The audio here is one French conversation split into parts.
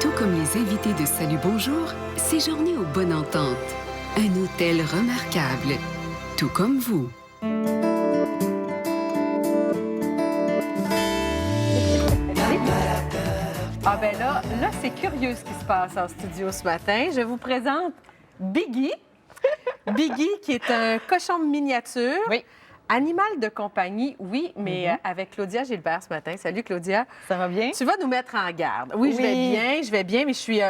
Tout comme les invités de Salut Bonjour, séjournez au Bonne Entente. Un hôtel remarquable, tout comme vous. Ah ben là, c'est curieux ce qui se passe en studio ce matin. Je vous présente Biggie. Biggie, qui est un cochon miniature. Oui. Animal de compagnie, oui, mais avec Claudia Gilbert ce matin. Salut, Claudia. Ça va bien? Tu vas nous mettre en garde. Oui, je vais bien, mais je suis...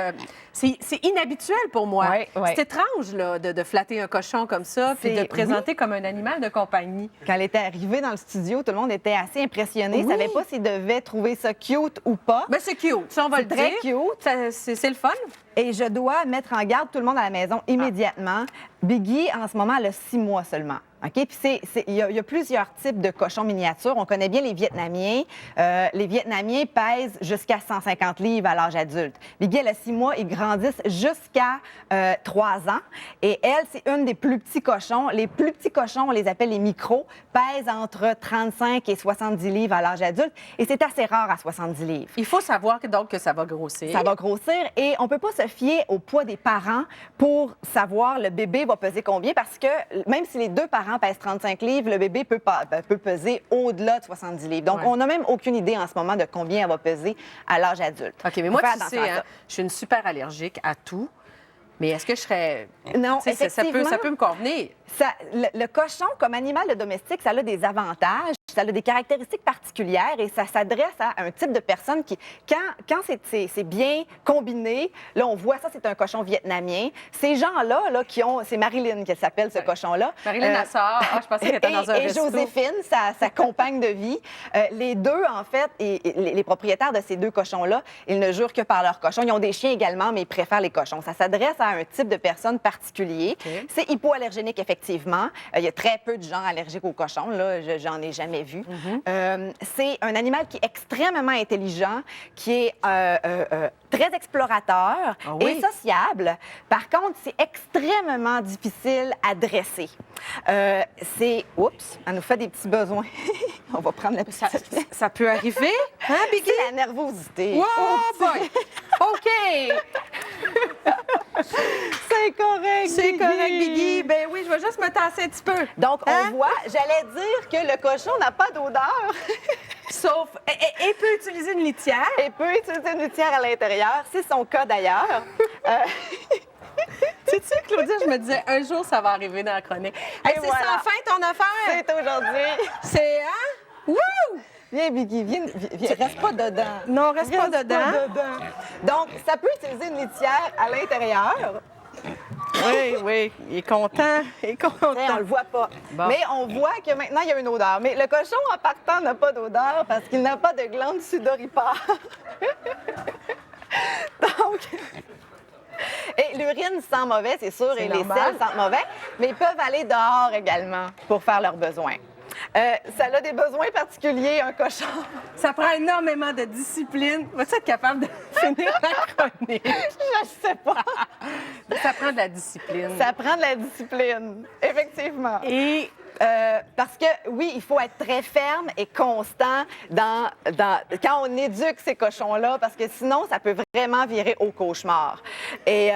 c'est inhabituel pour moi. Oui. C'est étrange, là, de flatter un cochon comme ça, puis de le présenter comme un animal de compagnie. Quand elle était arrivée dans le studio, tout le monde était assez impressionné. Oui. Savait pas s'il devait trouver ça cute ou pas. Ben c'est cute, ça, on va le dire. Très cute. C'est le fun. Et je dois mettre en garde tout le monde à la maison immédiatement. Biggie, en ce moment, elle a 6 mois seulement. OK? Puis il y a plusieurs types de cochons miniatures. On connaît bien les Vietnamiens. Les Vietnamiens pèsent jusqu'à 150 livres à l'âge adulte. Biggie, elle a 6 mois. Ils grandissent jusqu'à 3 ans. Et elle, c'est une des plus petits cochons. Les plus petits cochons, on les appelle les micros, pèsent entre 35 et 70 livres à l'âge adulte. Et c'est assez rare à 70 livres. Il faut savoir donc que ça va grossir. Ça va grossir et on peut pas se fier au poids des parents pour savoir le bébé va peser combien parce que même si les deux parents pèsent 35 livres, le bébé peut peser au-delà de 70 livres. Donc, on n'a même aucune idée en ce moment de combien elle va peser à l'âge adulte. OK, mais moi, tu sais, hein, je suis une super allergique à tout. Mais est-ce que je serais... Non, effectivement, ça peut me convenir. Le cochon, comme animal de domestique, ça a des avantages, ça a des caractéristiques particulières et ça s'adresse à un type de personne qui, quand c'est bien combiné, là, on voit ça, c'est un cochon vietnamien. Ces gens-là, qui ont... C'est Marilyn qu'elle s'appelle, ce cochon-là. Marilyn Nassar, je pensais qu'elle était dans un resto. Et Joséphine, sa compagne de vie. Les deux, en fait, et les propriétaires de ces deux cochons-là, ils ne jurent que par leurs cochons. Ils ont des chiens également, mais ils préfèrent les cochons. Ça s'adresse à un type de personne particulier. Okay. C'est hypoallergénique, effectivement. Il y a très peu de gens allergiques aux cochons. Là, j'en ai jamais vu. C'est un animal qui est extrêmement intelligent, qui est très explorateur et sociable. Par contre, c'est extrêmement difficile à dresser. Oups, elle nous fait des petits besoins. On va prendre la petite... Ça peut arriver, hein, Biggie? C'est la nervosité. Wow, boy! OK! C'est correct, c'est correct, Biggie. Ben oui, je vais juste me tasser un petit peu. Donc, on voit, j'allais dire que le cochon n'a pas d'odeur. Sauf, et peut utiliser une litière. Et peut utiliser une litière à l'intérieur. C'est son cas, d'ailleurs. Tu sais, Claudia, je me disais, un jour, ça va arriver dans la chronique. Hey, c'est voilà. Sans fin, ton affaire. C'est aujourd'hui. C'est, hein? Wouh! Viens, Biggie, viens, reste pas dedans. Non, reste pas dedans. Donc, ça peut utiliser une litière à l'intérieur. Oui, il est content. On le voit pas. Bon. Mais on voit que maintenant, il y a une odeur. Mais le cochon, en partant, n'a pas d'odeur parce qu'il n'a pas de glande sudoripare. Donc... Et l'urine sent mauvais, c'est sûr, et les selles sentent mauvais, mais ils peuvent aller dehors également pour faire leurs besoins. Ça a des besoins particuliers, un cochon. Ça prend énormément de discipline. Vas-tu être capable de finir la chronique? Je sais pas. Ça prend de la discipline. Ça prend de la discipline, effectivement. Et parce que, oui, il faut être très ferme et constant quand on éduque ces cochons-là, parce que sinon, ça peut vraiment virer au cauchemar. Et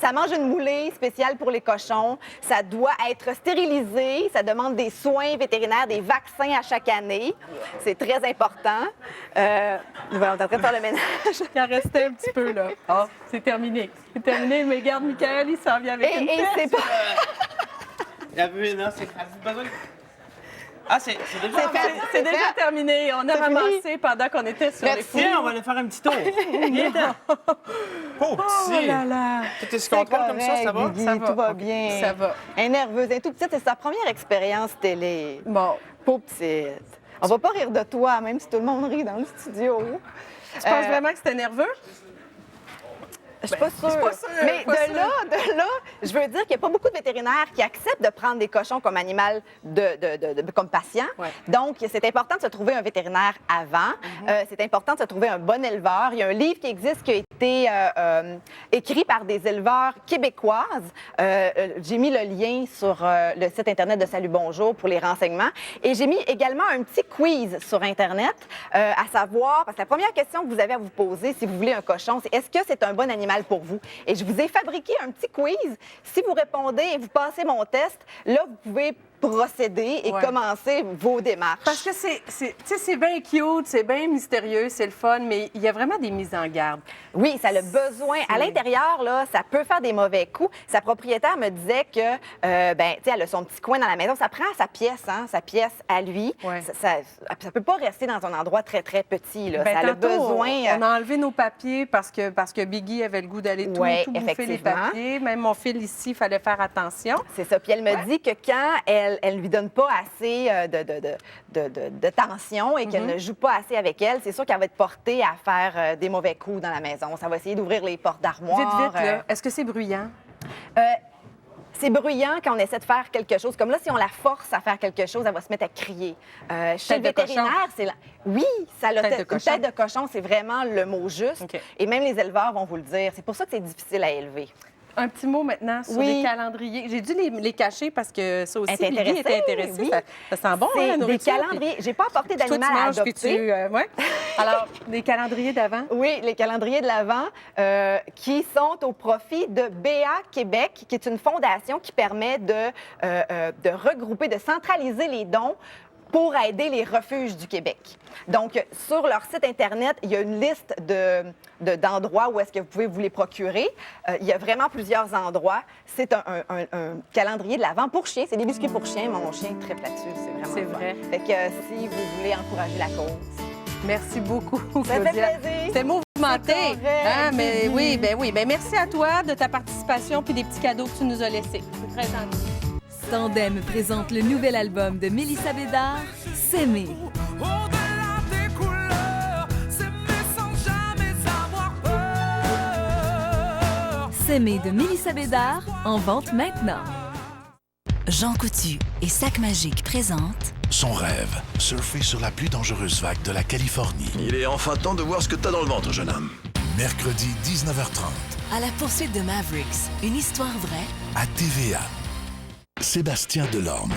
ça mange une moulée spéciale pour les cochons. Ça doit être stérilisé. Ça demande des soins vétérinaires, des vaccins à chaque année. C'est très important. On est en train de faire le ménage. Il en restait un petit peu, là. Ah, c'est terminé. C'est terminé, mais regarde, Michael, il s'en vient avec une et c'est pas... La buée, non, c'est besoin. Ah, c'est déjà c'est déjà terminé. On a ramassé pendant qu'on était sur les Tiens, on va aller faire un petit tour. Viens oh, petit. Là là. Tout est sous contrôle comme ça va? Guigui, Ça va. Tout va bien. Ça va. Elle est nerveuse. Elle est toute petite. C'est sa première expérience télé. Bon. Pauvre petite. On va pas rire de toi, même si tout le monde rit dans le studio. Tu penses vraiment que c'était nerveux? Je suis pas sûre. je suis pas sûre, Mais pas de là, je veux dire qu'il n'y a pas beaucoup de vétérinaires qui acceptent de prendre des cochons comme animal, comme patient. Ouais. Donc, c'est important de se trouver un vétérinaire avant. C'est important de se trouver un bon éleveur. Il y a un livre qui existe qui a été écrit par des éleveurs québécoises. J'ai mis le lien sur le site Internet de Salut Bonjour pour les renseignements. Et j'ai mis également un petit quiz sur Internet à savoir, parce que la première question que vous avez à vous poser si vous voulez un cochon, c'est est-ce que c'est un bon animal pour vous? Et je vous ai fabriqué un petit quiz. Si vous répondez et vous passez mon test, là, vous pouvez procéder et commencer vos démarches. Parce que c'est bien cute, c'est bien mystérieux, c'est le fun, mais il y a vraiment des mises en garde. Oui, ça a le besoin. À l'intérieur, là, ça peut faire des mauvais coups. Sa propriétaire me disait que, tu sais, elle a son petit coin dans la maison. Ça prend sa pièce, hein, sa pièce à lui. Ouais. Ça peut pas rester dans un endroit très, très petit, là. Ben, ça a le tantôt, besoin... on a enlevé nos papiers parce que Biggie avait le goût d'aller tout bouffer les effectivement. papiers. Même mon fil ici, il fallait faire attention. C'est ça. Puis elle me dit que quand elle lui donne pas assez de tension et qu'elle ne joue pas assez avec elle, c'est sûr qu'elle va être portée à faire des mauvais coups dans la maison. Ça va essayer d'ouvrir les portes d'armoire. Vite, là. Est-ce que c'est bruyant? C'est bruyant quand on essaie de faire quelque chose. Comme là, si on la force à faire quelque chose, elle va se mettre à crier. Chez le Tête de vétérinaire, c'est la... Oui, ça a Tête de cochon. tête de cochon, c'est vraiment le mot juste. OK. Et même les éleveurs vont vous le dire. C'est pour ça que c'est difficile à élever. Un petit mot maintenant sur Oui. les calendriers. J'ai dû les cacher parce que ça aussi, Elle est Biggie était intéressée, intéressée. oui. Ça sent bon, hein, la C'est des nourriture. calendriers. J'ai pas apporté Puis toi, d'animal à tu manges, puis adopter. ouais. Alors, des calendriers d'avant. Oui, les calendriers de l'Avent qui sont au profit de BA Québec, qui est une fondation qui permet de regrouper, de centraliser les dons pour aider les refuges du Québec. Donc, sur leur site Internet, il y a une liste d'endroits où est-ce que vous pouvez vous les procurer. Il y a vraiment plusieurs endroits. C'est un calendrier de l'Avent pour chiens. C'est des biscuits pour chiens. Mon chien est très là-dessus. C'est vraiment C'est fun. vrai. Fait que si vous voulez encourager la cause. Merci beaucoup, Ça fait Claudia. plaisir. C'était mouvementé. C'est correct, Hein, mais Bibi. oui. Ben merci à toi de ta participation puis des petits cadeaux que tu nous as laissés. C'est très gentil. Tandem présente le nouvel album de Mélissa Bédard, S'aimer. Au-delà des couleurs, s'aimer sans jamais avoir peur. S'aimer de Mélissa Bédard, en vente maintenant. Jean Coutu et Sac Magique présentent Son rêve, surfer sur la plus dangereuse vague de la Californie. Il est enfin temps de voir ce que t'as dans le ventre, jeune homme. Mercredi 19h30 À la poursuite de Mavericks, une histoire vraie à TVA. Sébastien Delorme.